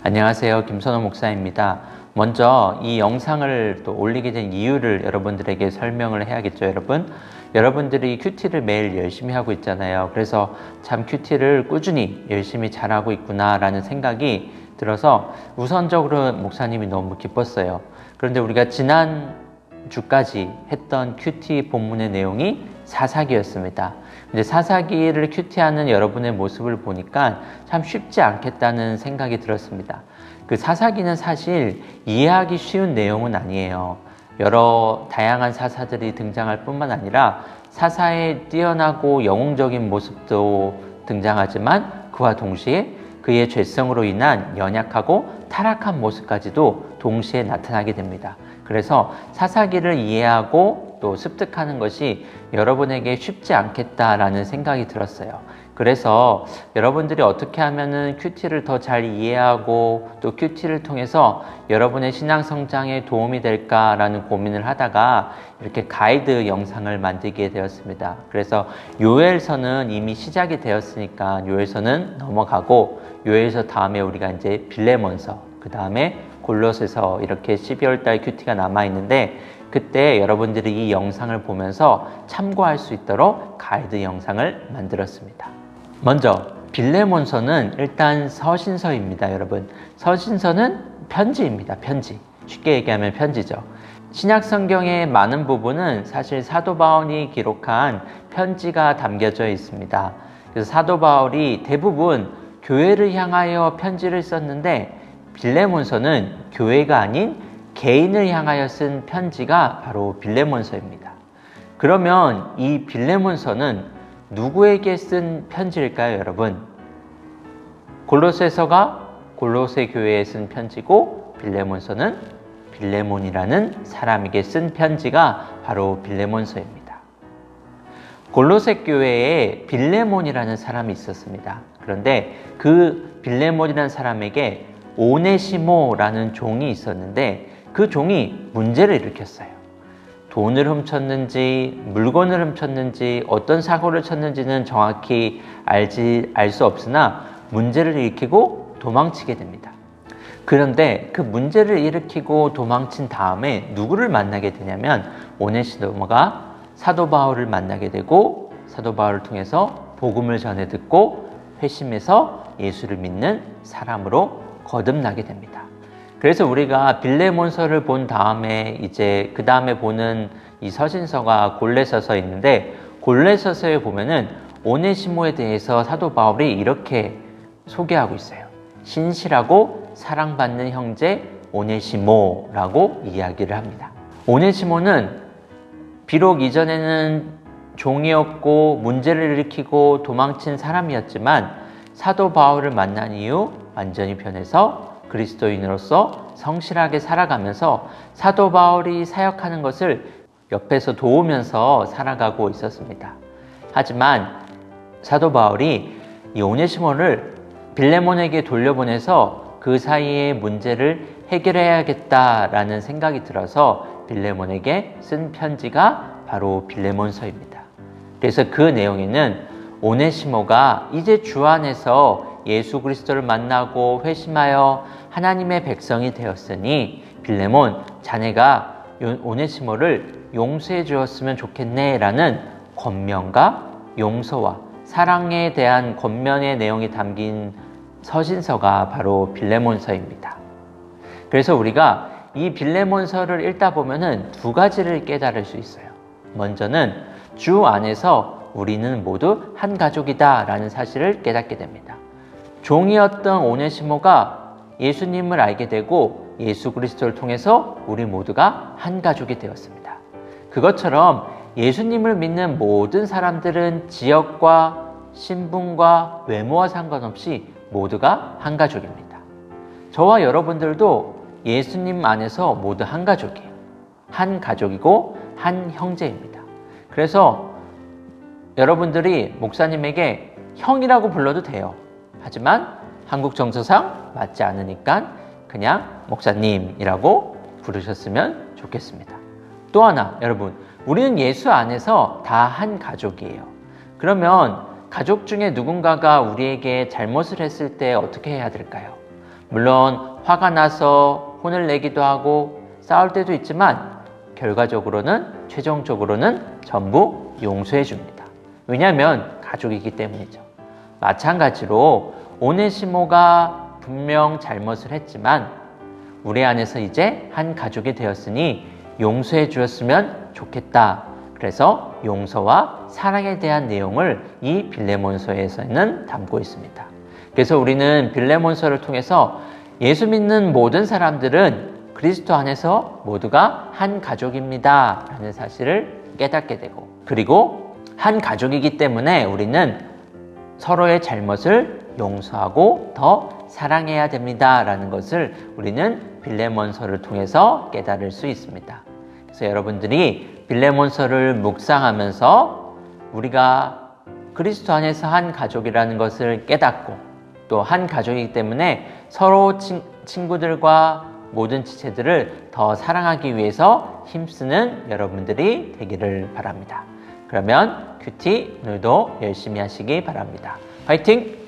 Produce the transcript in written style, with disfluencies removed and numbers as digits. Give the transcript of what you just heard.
안녕하세요. 김선호 목사입니다. 먼저 이 영상을 또 올리게 된 이유를 여러분들에게 설명을 해야겠죠, 여러분. 여러분들이 큐티를 매일 열심히 하고 있잖아요. 그래서 참 큐티를 꾸준히 열심히 잘하고 있구나라는 생각이 들어서 우선적으로 목사님이 너무 기뻤어요. 그런데 우리가 지난 주까지 했던 큐티 본문의 내용이 사사기였습니다. 근데 사사기를 큐티하는 여러분의 모습을 보니까 참 쉽지 않겠다는 생각이 들었습니다. 그 사사기는 사실 이해하기 쉬운 내용은 아니에요. 여러 다양한 사사들이 등장할 뿐만 아니라 사사의 뛰어나고 영웅적인 모습도 등장하지만 그와 동시에 그의 죄성으로 인한 연약하고 타락한 모습까지도 동시에 나타나게 됩니다. 그래서 사사기를 이해하고 또 습득하는 것이 여러분에게 쉽지 않겠다라는 생각이 들었어요. 그래서 여러분들이 어떻게 하면은 큐티를 더 잘 이해하고 또 큐티를 통해서 여러분의 신앙 성장에 도움이 될까라는 고민을 하다가 이렇게 가이드 영상을 만들게 되었습니다. 그래서 요엘서는 이미 시작이 되었으니까 요엘서는 넘어가고 요엘서 다음에 우리가 이제 빌레몬서, 그 다음에 골로새서 이렇게 12월 달 큐티가 남아 있는데 그때 여러분들이 이 영상을 보면서 참고할 수 있도록 가이드 영상을 만들었습니다. 먼저 빌레몬서는 일단 서신서입니다, 여러분. 서신서는 편지입니다. 편지. 쉽게 얘기하면 편지죠. 신약 성경의 많은 부분은 사실 사도 바울이 기록한 편지가 담겨져 있습니다. 그래서 사도 바울이 대부분 교회를 향하여 편지를 썼는데 빌레몬서는 교회가 아닌 개인을 향하여 쓴 편지가 바로 빌레몬서입니다. 그러면 이 빌레몬서는 누구에게 쓴 편지일까요, 여러분? 골로새서가 골로새 교회에 쓴 편지고 빌레몬서는 빌레몬이라는 사람에게 쓴 편지가 바로 빌레몬서입니다. 골로새 교회에 빌레몬이라는 사람이 있었습니다. 그런데 그 빌레몬이라는 사람에게 오네시모라는 종이 있었는데 그 종이 문제를 일으켰어요. 돈을 훔쳤는지 물건을 훔쳤는지 어떤 사고를 쳤는지는 정확히 알 수 없으나 문제를 일으키고 도망치게 됩니다. 그런데 그 문제를 일으키고 도망친 다음에 누구를 만나게 되냐면 오네시모가 사도 바울을 만나게 되고 사도 바울을 통해서 복음을 전해 듣고 회심해서 예수를 믿는 사람으로 거듭나게 됩니다. 그래서 우리가 빌레몬서를 본 다음에 이제 그 다음에 보는 이 서신서가 골레서서 있는데 골레서서에 보면은 오네시모에 대해서 사도 바울이 이렇게 소개하고 있어요. 신실하고 사랑받는 형제 오네시모라고 이야기를 합니다. 오네시모는 비록 이전에는 종이었고 문제를 일으키고 도망친 사람이었지만 사도 바울을 만난 이후 완전히 변해서 그리스도인으로서 성실하게 살아가면서 사도 바울이 사역하는 것을 옆에서 도우면서 살아가고 있었습니다. 하지만 사도 바울이 이 오네시모를 빌레몬에게 돌려보내서 그 사이의 문제를 해결해야겠다라는 생각이 들어서 빌레몬에게 쓴 편지가 바로 빌레몬서입니다. 그래서 그 내용에는 오네시모가 이제 주 안에서 예수 그리스도를 만나고 회심하여 하나님의 백성이 되었으니 빌레몬 자네가 오네시모를 용서해 주었으면 좋겠네 라는 권면과 용서와 사랑에 대한 권면의 내용이 담긴 서신서가 바로 빌레몬서입니다. 그래서 우리가 이 빌레몬서를 읽다 보면은 두 가지를 깨달을 수 있어요. 먼저는 주 안에서 우리는 모두 한 가족이다 라는 사실을 깨닫게 됩니다. 종이었던 오네시모가 예수님을 알게 되고 예수 그리스도를 통해서 우리 모두가 한 가족이 되었습니다. 그것처럼 예수님을 믿는 모든 사람들은 지역과 신분과 외모와 상관없이 모두가 한 가족입니다. 저와 여러분들도 예수님 안에서 모두 한 가족이에요. 한 가족이고 한 형제입니다. 그래서 여러분들이 목사님에게 형이라고 불러도 돼요. 하지만 한국 정서상 맞지 않으니까 그냥 목사님이라고 부르셨으면 좋겠습니다. 또 하나, 여러분, 우리는 예수 안에서 다 한 가족이에요. 그러면 가족 중에 누군가가 우리에게 잘못을 했을 때 어떻게 해야 될까요? 물론 화가 나서 혼을 내기도 하고 싸울 때도 있지만 결과적으로는 최종적으로는 전부 용서해 줍니다. 왜냐하면 가족이기 때문이죠. 마찬가지로 오네시모가 분명 잘못을 했지만 우리 안에서 이제 한 가족이 되었으니 용서해 주었으면 좋겠다. 그래서 용서와 사랑에 대한 내용을 이 빌레몬서에서는 담고 있습니다. 그래서 우리는 빌레몬서를 통해서 예수 믿는 모든 사람들은 그리스도 안에서 모두가 한 가족입니다 라는 사실을 깨닫게 되고, 그리고 한 가족이기 때문에 우리는 서로의 잘못을 용서하고 더 사랑해야 됩니다 라는 것을 우리는 빌레몬서를 통해서 깨달을 수 있습니다. 그래서 여러분들이 빌레몬서를 묵상하면서 우리가 그리스도 안에서 한 가족이라는 것을 깨닫고 또 한 가족이기 때문에 서로 친구들과 모든 지체들을 더 사랑하기 위해서 힘쓰는 여러분들이 되기를 바랍니다. 그러면 큐티 오늘도 열심히 하시기 바랍니다. 화이팅!